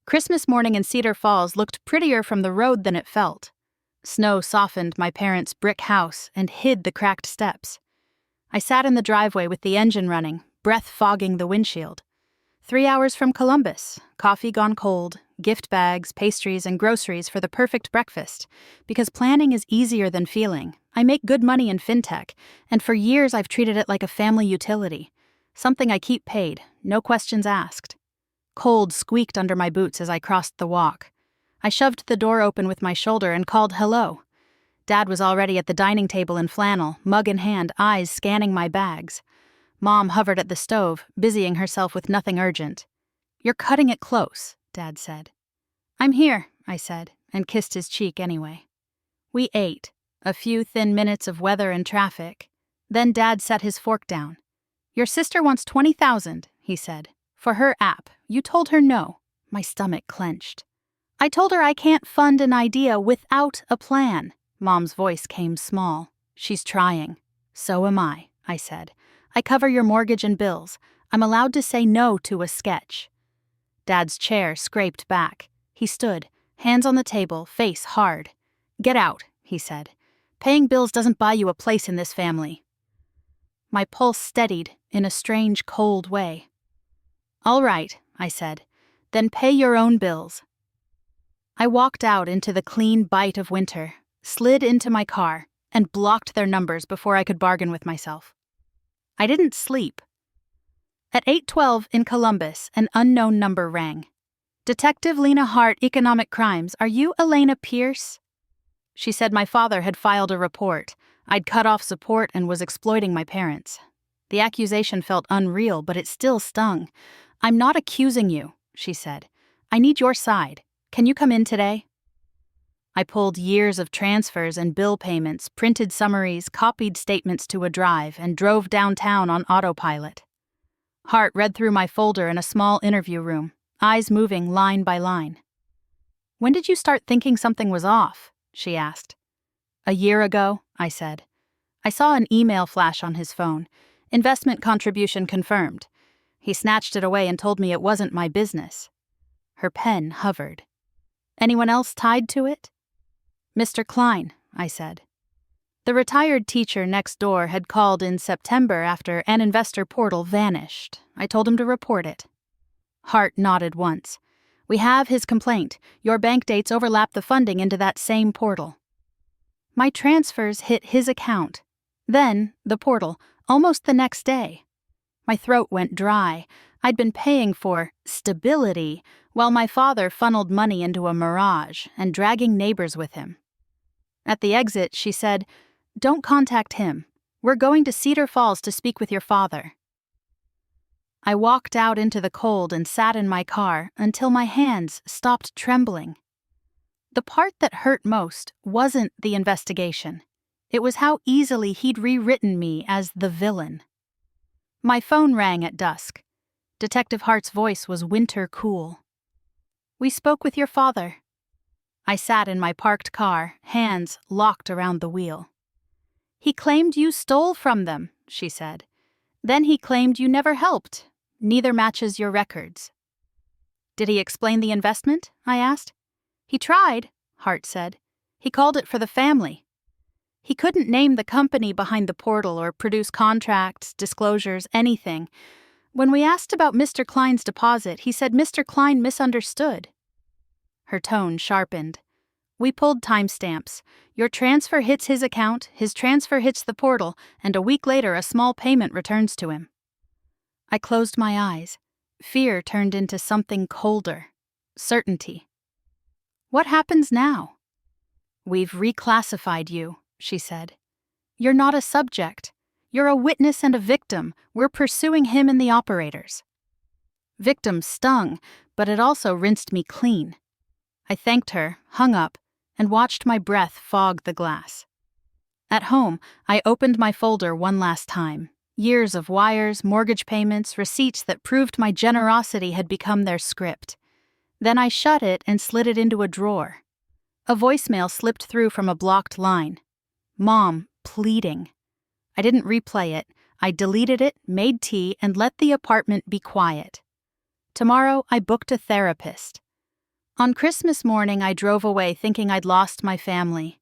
Christmas morning in Cedar Falls looked prettier from the road than it felt. Snow softened my parents' brick house and hid the cracked steps. I sat in the driveway with the engine running, breath fogging the windshield. 3 hours from Columbus, coffee gone cold, gift bags, pastries, and groceries for the perfect breakfast. Because planning is easier than feeling. I make good money in fintech, and for years I've treated it like a family utility. Something I keep paid, no questions asked. Cold squeaked under my boots as I crossed the walk. I shoved the door open with my shoulder and called hello. Dad was already at the dining table in flannel, mug in hand, eyes scanning my bags. Mom hovered at the stove, busying herself with nothing urgent. "You're cutting it close," Dad said. "I'm here," I said, and kissed his cheek anyway. We ate, a few thin minutes of weather and traffic. Then Dad set his fork down. "Your sister wants 20,000, he said. "For her app. You told her no." My stomach clenched. "I told her I can't fund an idea without a plan." Mom's voice came small. "She's trying." "So am I," I said. "I cover your mortgage and bills. I'm allowed to say no to a sketch." Dad's chair scraped back. He stood, hands on the table, face hard. "Get out," he said. "Paying bills doesn't buy you a place in this family." My pulse steadied in a strange, cold way. "All right," I said. "Then pay your own bills." I walked out into the clean bite of winter, slid into my car, and blocked their numbers before I could bargain with myself. I didn't sleep. At 8:12 in Columbus, an unknown number rang. "Detective Lena Hart, Economic Crimes, are you Elena Pierce?" She said my father had filed a report. I'd cut off support and was exploiting my parents. The accusation felt unreal, but it still stung. "I'm not accusing you," she said. "I need your side. Can you come in today?" I pulled years of transfers and bill payments, printed summaries, copied statements to a drive, and drove downtown on autopilot. Hart read through my folder in a small interview room, eyes moving line by line. "When did you start thinking something was off?" she asked. "A year ago," I said. I saw an email flash on his phone. "Investment contribution confirmed." He snatched it away and told me it wasn't my business. Her pen hovered. "Anyone else tied to it?" "Mr. Klein," I said. The retired teacher next door had called in September after an investor portal vanished. I told him to report it. Hart nodded once. "We have his complaint. Your bank dates overlap the funding into that same portal." My transfers hit his account. Then, the portal, almost the next day. My throat went dry. I'd been paying for stability while my father funneled money into a mirage and dragging neighbors with him. At the exit, she said, "Don't contact him. We're going to Cedar Falls to speak with your father." I walked out into the cold and sat in my car until my hands stopped trembling. The part that hurt most wasn't the investigation. It was how easily he'd rewritten me as the villain. My phone rang at dusk. Detective Hart's voice was winter cool. "We spoke with your father." I sat in my parked car, hands locked around the wheel. "He claimed you stole from them," she said. "Then he claimed you never helped. Neither matches your records." "Did he explain the investment?" I asked. "He tried," Hart said. "He called it for the family. He couldn't name the company behind the portal or produce contracts, disclosures, anything. When we asked about Mr. Klein's deposit, he said Mr. Klein misunderstood." Her tone sharpened. "We pulled timestamps. Your transfer hits his account, his transfer hits the portal, and a week later a small payment returns to him." I closed my eyes. Fear turned into something colder. Certainty. "What happens now?" "We've reclassified you," she said. "You're not a subject. You're a witness and a victim. We're pursuing him and the operators." Victim stung, but it also rinsed me clean. I thanked her, hung up, and watched my breath fog the glass. At home, I opened my folder one last time. Years of wires, mortgage payments, receipts that proved my generosity had become their script. Then I shut it and slid it into a drawer. A voicemail slipped through from a blocked line. Mom, pleading. I didn't replay it. I deleted it, made tea, and let the apartment be quiet. Tomorrow, I booked a therapist. On Christmas morning, I drove away thinking I'd lost my family.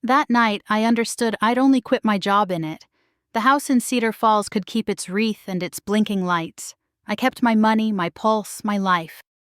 That night, I understood I'd only quit my job in it. The house in Cedar Falls could keep its wreath and its blinking lights. I kept my money, my pulse, my life.